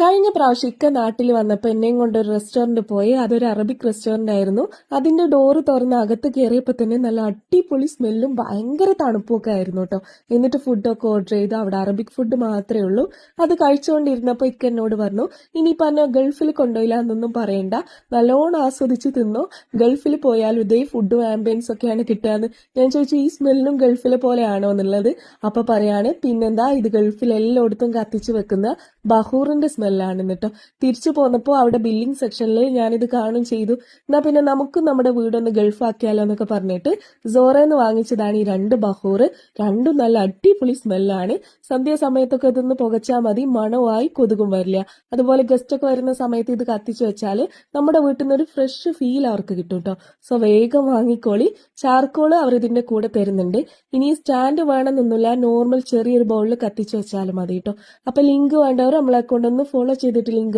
കഴിഞ്ഞ പ്രാവശ്യം ഇക്ക നാട്ടിൽ വന്നപ്പോൾ എന്നെയും കൊണ്ട് ഒരു റെസ്റ്റോറന്റ് പോയി. അതൊരു അറബിക് റെസ്റ്റോറന്റ് ആയിരുന്നു. അതിന്റെ ഡോറ് തുറന്ന് അകത്ത് കയറിയപ്പോൾ തന്നെ നല്ല അടിപൊളി സ്മെല്ലും ഭയങ്കര തണുപ്പും ഒക്കെ ആയിരുന്നു കേട്ടോ. എന്നിട്ട് ഫുഡൊക്കെ ഓർഡർ ചെയ്തു. അവിടെ അറബിക് ഫുഡ് മാത്രമേ ഉള്ളൂ. അത് കഴിച്ചുകൊണ്ടിരുന്നപ്പോൾ ഇക്ക എന്നോട് പറഞ്ഞു, ഇനി പറഞ്ഞ ഗൾഫിൽ കൊണ്ടുപോയില്ല എന്നൊന്നും പറയണ്ട, നല്ലോണം ആസ്വദിച്ച് തിന്നോ, ഗൾഫിൽ പോയാലും ഇതേ ഫുഡും ആംബിയൻസ് ഒക്കെയാണ് കിട്ടുകയെന്ന്. ഞാൻ ചോദിച്ചു, ഈ സ്മെല്ലും ഗൾഫിലെ പോലെയാണോ എന്നുള്ളത്. അപ്പൊ പറയാണ്, പിന്നെന്താ, ഇത് ഗൾഫിൽ എല്ലായിടത്തും കത്തിച്ച് വെക്കുന്ന ബഹൂറിന്റെ സ്മെല്ലാണ് കേട്ടോ. തിരിച്ചു പോന്നപ്പോൾ അവിടെ ബില്ലിംഗ് സെക്ഷനിൽ ഞാനിത് കാണും ചെയ്തു. എന്നാ പിന്നെ നമുക്കും നമ്മുടെ വീടൊന്ന് ഗൾഫ് ആക്കിയാലോ എന്നൊക്കെ പറഞ്ഞിട്ട് സോറേന്ന് വാങ്ങിച്ചതാണ് ഈ 2 ബഹൂർ. രണ്ടും നല്ല അടിപൊളി സ്മെല്ലാണ്. സന്ധ്യാസമയത്തൊക്കെ ഇതൊന്ന് പുകച്ചാൽ മതി, മണമായി കൊതുകും വരില്ല. അതുപോലെ ഗസ്റ്റ് ഒക്കെ വരുന്ന സമയത്ത് ഇത് കത്തിച്ചു വെച്ചാൽ നമ്മുടെ വീട്ടിൽ നിന്ന് ഒരു ഫ്രഷ് ഫീൽ അവർക്ക് കിട്ടും കേട്ടോ. സോ വേഗം വാങ്ങിക്കോളി. ചാർക്കോള് അവർ ഇതിന്റെ കൂടെ തരുന്നുണ്ട്. ഇനി സ്റ്റാൻഡ് വേണമെന്നൊന്നുമില്ല, നോർമൽ ചെറിയൊരു ബൗളിൽ കത്തിച്ചു വെച്ചാലും മതി കേട്ടോ. അപ്പൊ ലിങ്ക് വേണ്ടവർ നമ്മളെ അക്കൗണ്ട് ഒന്ന് ഫോളോ ചെയ്തിട്ട് ലിങ്ക്